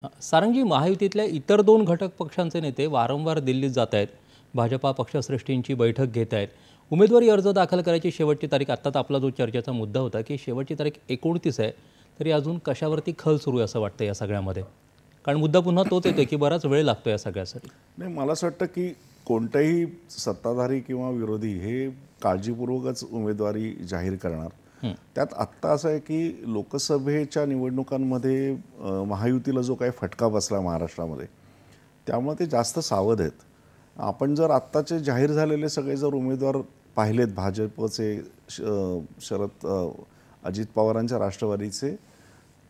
सारंगजी, महायुतीतल्या इतर दोन घटक पक्षांचे नेते वारंवार दिल्लीत जात आहेत. भाजपा पक्षश्रेष्ठींची बैठक घेत आहेत. उमेदवारी अर्ज दाखल करायची शेवटची तारीख, आत्ताच आपला जो चर्चेचा मुद्दा होता की शेवटची तारीख 29 आहे, तरी अजून कशावरती खल सुरू आहे असं वाटतं या सगळ्यामध्ये? कारण मुद्दा पुन्हा तोच येतो की बराच वेळ लागतो या सगळ्यासाठी. नाही, मला असं वाटतं की कोणतेही सत्ताधारी किंवा विरोधी हे काळजीपूर्वकच उमेदवारी जाहीर करणार. त्यात आत्ता असं आहे की लोकसभेच्या निवडणुकांमध्ये महायुतीला जो काही फटका बसला महाराष्ट्रामध्ये, त्यामुळे ते जास्त सावध आहेत. आपण जर आत्ताचे जाहीर झालेले सगळे जर उमेदवार पाहिलेत, भाजपचे, अजित पवारांच्या राष्ट्रवादीचे,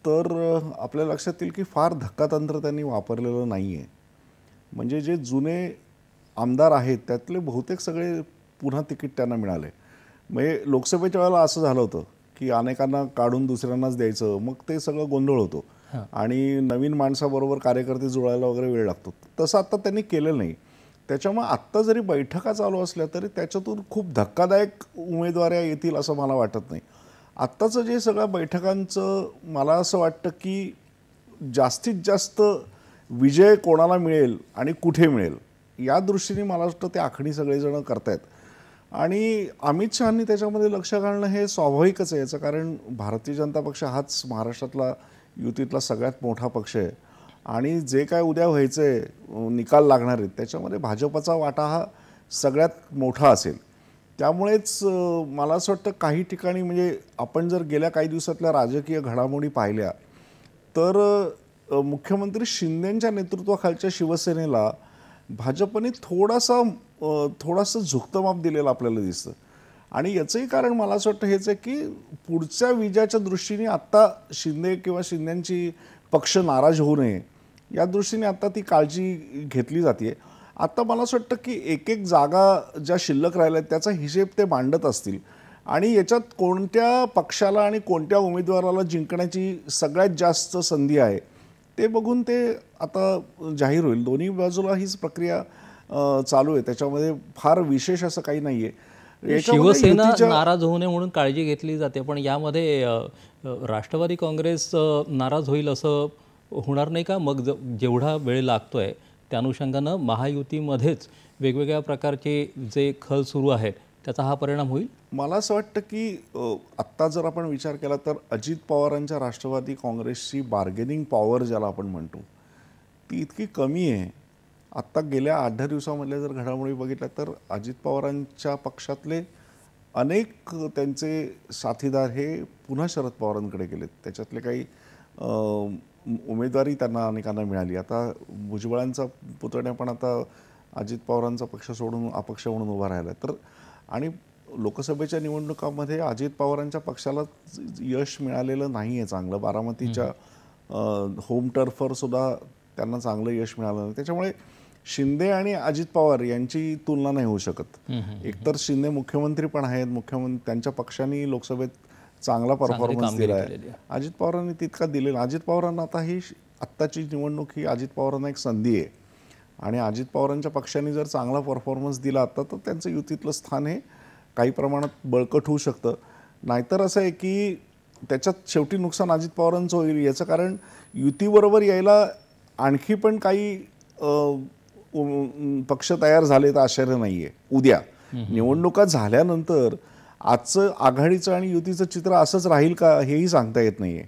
तर आपल्या लक्षात येईल की फार धक्कातंत्र त्यांनी वापरलेलं नाही आहे. म्हणजे जे जुने आमदार आहेत त्यातले बहुतेक सगळे पुन्हा तिकीट त्यांना मिळाले. म्हणजे लोकसभेच्या वेळेला असं झालं होतं की अनेकांना काढून दुसऱ्यांनाच द्यायचं, मग ते सगळं गोंधळ होतो आणि नवीन माणसाबरोबर कार्यकर्ते जुळायला वगैरे वेळ लागतो. तसं आत्ता त्यांनी केलेलं नाही. त्याच्यामुळे आत्ता जरी बैठका चालू असल्या तरी त्याच्यातून खूप धक्कादायक उमेदवाऱ्या येतील असं मला वाटत नाही. आत्ताचं जे सगळ्या बैठकांचं मला असं वाटतं की जास्तीत जास्त विजय कोणाला मिळेल आणि कुठे मिळेल या दृष्टीने मला वाटतं ते आखणी सगळेजण करतायत. आणि अमित शहांनी त्याच्यामध्ये लक्ष घालणं हे स्वाभाविकच आहे. याचं कारण भारतीय जनता पक्ष हाच महाराष्ट्रातला युतीतला सगळ्यात मोठा पक्ष आहे आणि जे काय उद्या व्हायचं आहे, निकाल लागणार आहेत, त्याच्यामध्ये भाजपचा वाटा हा सगळ्यात मोठा असेल. त्यामुळेच मला असं वाटतं काही ठिकाणी म्हणजे आपण जर गेल्या काही दिवसातल्या राजकीय घडामोडी पाहिल्या तर मुख्यमंत्री शिंदेंच्या नेतृत्वाखालच्या शिवसेनेला भाजपने थोडासा झुकतं माप दिलेलं आपल्याला दिसतं. आणि याचंही कारण मला असं वाटतं हेच आहे की पुढच्या विजयाच्या दृष्टीने आत्ता शिंदे किंवा शिंदेंची पक्ष नाराज होऊ नये या दृष्टीने आत्ता ती काळजी घेतली जाते. आत्ता मला असं वाटतं की एक एक जागा ज्या शिल्लक राहिल्या त्याचा हिशेब ते मांडत असतील आणि याच्यात कोणत्या पक्षाला आणि कोणत्या उमेदवाराला जिंकण्याची सगळ्यात जास्त संधी आहे ते बघून ते आता जाहीर होईल. दोन्ही बाजूला हीच प्रक्रिया चालू आहे. त्याच्यामध्ये फार विशेष असं काही नाही आहे. शिवसेना नाराज होऊ नये म्हणून काळजी घेतली जाते, पण यामध्ये राष्ट्रवादी काँग्रेस नाराज होईल असं होणार नाही का? मग जेवढा वेळ लागतोय त्या अनुषंगानं महायुतीमध्येच वेगवेगळ्या प्रकारचे जे खल सुरू आहेत त्याचा हा परिणाम होईल? मला असं वाटतं की आत्ता जर आपण विचार केला तर अजित पवारांच्या राष्ट्रवादी काँग्रेसची बार्गेनिंग पॉवर ज्याला आपण म्हणतो ती इतकी कमी आहे. आत्ता गेल्या 8-10 दिवसामधल्या जर घडामोडी बघितल्या तर अजित पवारांच्या पक्षातले अनेक त्यांचे साथीदार हे पुन्हा शरद पवारांकडे गेलेत. त्याच्यातले काही उमेदवारी त्यांना अनेकांना मिळाली. आता भुजबळांचा पुतण्या पण आता अजित पवारांचा पक्ष सोडून अपक्ष म्हणून उभा राहिला. तर आणि लोकसभेच्या निवडणुकांमध्ये अजित पवारांच्या पक्षाला यश मिळालेलं नाही आहे चांगलं. बारामतीच्या होम टर्फवर सुद्धा त्यांना चांगलं यश मिळालं नाही. त्याच्यामुळे शिंदे आणि अजित पवार यांची तुलना नाही होऊ शकत. एकतर शिंदे मुख्यमंत्री पण आहेत, त्यांच्या पक्षाने लोकसभेत चांगला परफॉर्मन्स दिला आहे. अजित पवारांनी तितका दिलेला. अजित पवारांना आता ही आत्ताची निवडणूक ही अजित पवारांना एक संधी आहे आणि अजित पवारांच्या पक्षाने जर चांगला परफॉर्मन्स दिला आता तर त्यांचं युतीतलं स्थान हे काही प्रमाणात बळकट होऊ शकतं. नाहीतर असं आहे की त्याच्यात शेवटी नुकसान अजित पवारांचं होईल. याचं कारण युतीबरोबर यायला आणखी पण काही पक्ष तयार झाले तर आश्चर्य नाही आहे. उद्या निवडणुका झाल्यानंतर आजचं आघाडीचं आणि युतीचं चित्र असंच राहील का हेही सांगता येत नाही आहे.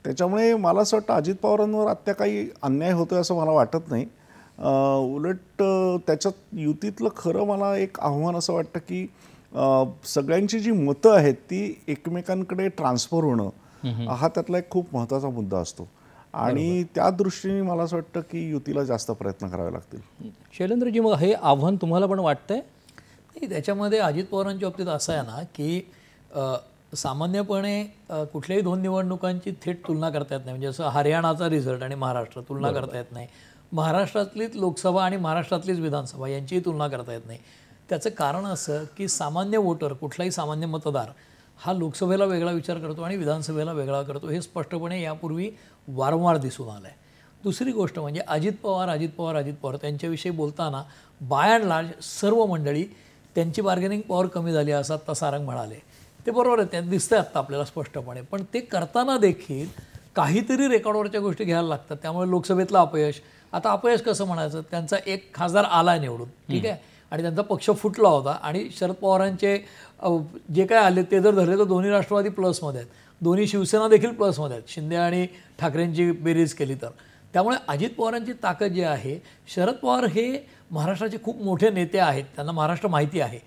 त्याच्यामुळे मला असं वाटतं अजित पवारांवर आत्ता काही अन्याय होतो असं मला वाटत नाही. उलट त्याच्यात युतीतलं खरं मला एक आव्हान असं वाटतं की सगळ्यांची जी मतं आहेत ती एकमेकांकडे ट्रान्सफर होणं हा त्यातला एक खूप महत्त्वाचा मुद्दा असतो आणि त्या दृष्टीने मला असं वाटतं की युतीला जास्त प्रयत्न करावे लागतील. शैलेंद्रजी, मग हे आव्हान तुम्हाला पण वाटतंय? त्याच्यामध्ये अजित पवारांच्या बाबतीत असं आहे ना की सामान्यपणे कुठल्याही दोन निवडणुकांची थेट तुलना करता येत नाही. म्हणजे असं हरियाणाचा रिझल्ट आणि महाराष्ट्र तुलना करता येत नाही. महाराष्ट्रातलीच लोकसभा आणि महाराष्ट्रातलीच विधानसभा यांचीही तुलना करता येत नाही. त्याचं कारण असं की सामान्य वोटर, कुठलाही सामान्य मतदार हा लोकसभेला वेगळा विचार करतो आणि विधानसभेला वेगळा करतो. हे स्पष्टपणे यापूर्वी वारंवार दिसून आलं आहे. दुसरी गोष्ट म्हणजे अजित पवार त्यांच्याविषयी बोलताना बाय अँड लार्ज सर्व मंडळी त्यांची बार्गेनिंग पॉवर कमी झाली असं आत्ता सारंग म्हणाले. ते बरोबर आहे, त्यात दिसतंय आत्ता आपल्याला स्पष्टपणे. पण ते करताना देखील काहीतरी रेकॉर्डवरच्या गोष्टी घ्यायला लागतात. त्यामुळे लोकसभेतलं अपयश, आता अपयश कसं म्हणायचं, त्यांचा एक खासदार आला निवडून, ठीक आहे, आणि त्यांचा पक्ष फुटला होता आणि शरद पवारांचे जे काय आले ते जर धरले तर दोन्ही राष्ट्रवादी प्लसमध्ये आहेत, दोन्ही शिवसेना देखील प्लसमध्ये आहेत, शिंदे आणि ठाकरेंची बेरीज केली तर. त्यामुळे अजित पवारांची ताकद जी आहे, शरद पवार हे महाराष्ट्राचे खूप मोठे नेते आहेत, त्यांना महाराष्ट्र माहिती आहे.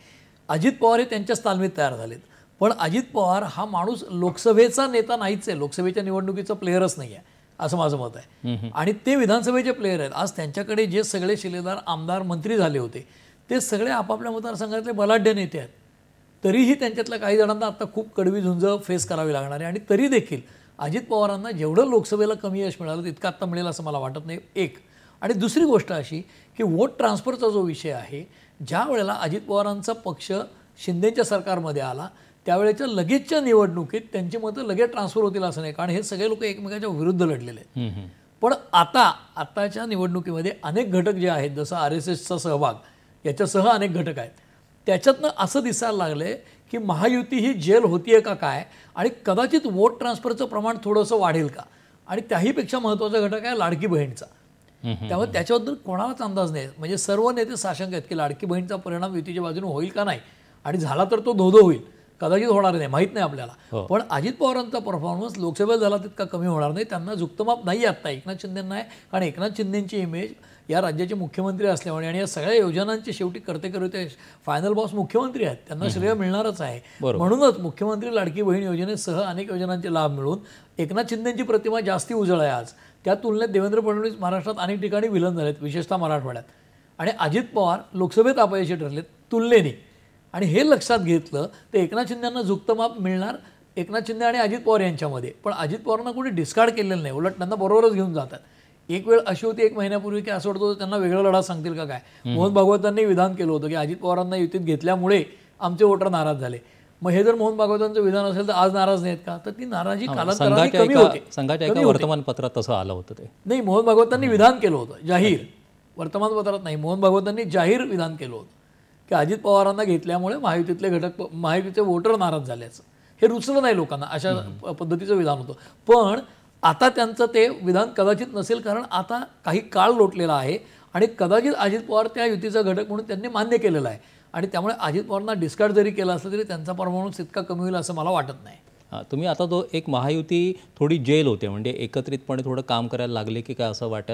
अजित पवार हे त्यांच्याच तालमीत तयार झालेत. पण अजित पवार हा माणूस लोकसभेचा नेता नाहीच आहे, लोकसभेच्या निवडणुकीचा प्लेयरच नाही आहे असं माझं मत आहे. आणि ते विधानसभेचे प्लेयर आहेत. आज त्यांच्याकडे जे सगळे शिलेदार आमदार मंत्री झाले होते ते सगळे आपापल्या मतदारसंघातले बलाढ्य नेते आहेत. तरीही त्यांच्यातल्या काही जणांना आता खूप कडवी झुंज फेस करावी लागणार आहे. आणि तरी देखील अजित पवारांना जेवढं लोकसभेला कमी यश मिळालं तितकं आत्ता मिळेल असं मला वाटत नाही, एक. आणि दुसरी गोष्ट अशी की वोट ट्रान्सफरचा जो विषय आहे, ज्या वेळेला अजित पवारांचा पक्ष शिंदेच्या सरकारमध्ये आला त्यावेळेच्या लगेचच्या निवडणुकीत त्यांची मतं लगेच ट्रान्सफर होतील असं नाही, कारण हे सगळे लोक एकमेकांच्या विरुद्ध लढलेले आहेत. पण आताच्या निवडणुकीमध्ये अनेक घटक जे आहेत, जसं RSSचा सहभाग, याच्यासह अनेक घटक आहेत, त्याच्यातनं असं दिसायला लागले की महायुती ही जेल होतीये का काय, आणि कदाचित वोट ट्रान्सफरचं प्रमाण थोडंसं वाढेल का. आणि त्याहीपेक्षा महत्त्वाचा घटक आहे लाडकी बहीणचा. त्यामुळे त्याच्याबद्दल कोणालाच अंदाज नाही. म्हणजे सर्व नेते साशंक आहेत की लाडकी बहीणचा परिणाम युतीच्या बाजूने होईल का नाही, आणि झाला तर तो धोधो होईल, कदाचित होणार नाही, माहीत नाही आपल्याला. पण अजित पवारांचा परफॉर्मन्स लोकसभेत झाला तितका कमी होणार नाही. त्यांना झुकतमाप नाही आता एकनाथ शिंदेंना आहे, कारण एकनाथ शिंदेंची इमेज या राज्याचे मुख्यमंत्री असल्यामुळे आणि या सगळ्या योजनांचे शेवटी करते फायनल बॉस मुख्यमंत्री आहेत, त्यांना श्रेय मिळणारच आहे. म्हणूनच मुख्यमंत्री लाडकी बहीण योजनेसह अनेक योजनांचे लाभ मिळून एकनाथ शिंदेंची प्रतिमा जास्ती उजळ आहे आज. त्या तुलनेत देवेंद्र फडणवीस महाराष्ट्रात अनेक ठिकाणी विलन झालेत, विशेषतः मराठवाड्यात. आणि अजित पवार लोकसभेत अपयशी ठरलेत तुलनेने. आणि हे लक्षात घेतलं तर एकनाथ शिंदेंना झुकतं माप मिळणार एकनाथ शिंदे आणि अजित पवार यांच्यामध्ये. पण अजित पवारांना कोणी डिस्कार्ड केलेलं नाही, उलट त्यांना बरोबरच घेऊन जातात. एक वेळ अशी होती 1 महिन्यापूर्वी की असं वाटतं त्यांना वेगळा लढा सांगतील का काय. मोहन भागवतांनी विधान केलं होतं की अजित पवारांना युतीत घेतल्यामुळे आमचे वोटर नाराज झाले. मग हे जर मोहन भागवतांचं विधान असेल तर आज नाराज नाहीत का, तर ती नाराजी कालांतराने कमी होते. संघाच्या एका वर्तमानपत्रात तसं आलं होतं ते. नाही, मोहन भागवतांनी विधान केलं होतं जाहीर, वर्तमानपत्रात नाही, मोहन भागवतांनी जाहीर विधान केलं होतं की अजित पवारांना घेतल्यामुळे महायुतीतले घटक महायुतीचे वोटर नाराज झाल्याचं. हे रुचलं नाही लोकांना, अशा पद्धतीचं विधान होतं. पण आता त्यांचं ते विधान कदाचित नसेल, कारण आता काही काळ लोटलेला आहे आणि कदाचित अजित पवार त्या युतीचा घटक म्हणून त्यांनी मान्य केलेला आहे. आणि त्यामुळे अजित पवारांना डिस्कार्ड जरी केला असलं तरी त्यांचा परफॉर्मन्स इतका कमी होईल असं मला वाटत नाही. तुम्ही आता तो एक महायुती थोडी जेल होते, म्हणजे एकत्रितपणे थोडं काम करायला लागले की काय असं वाटायला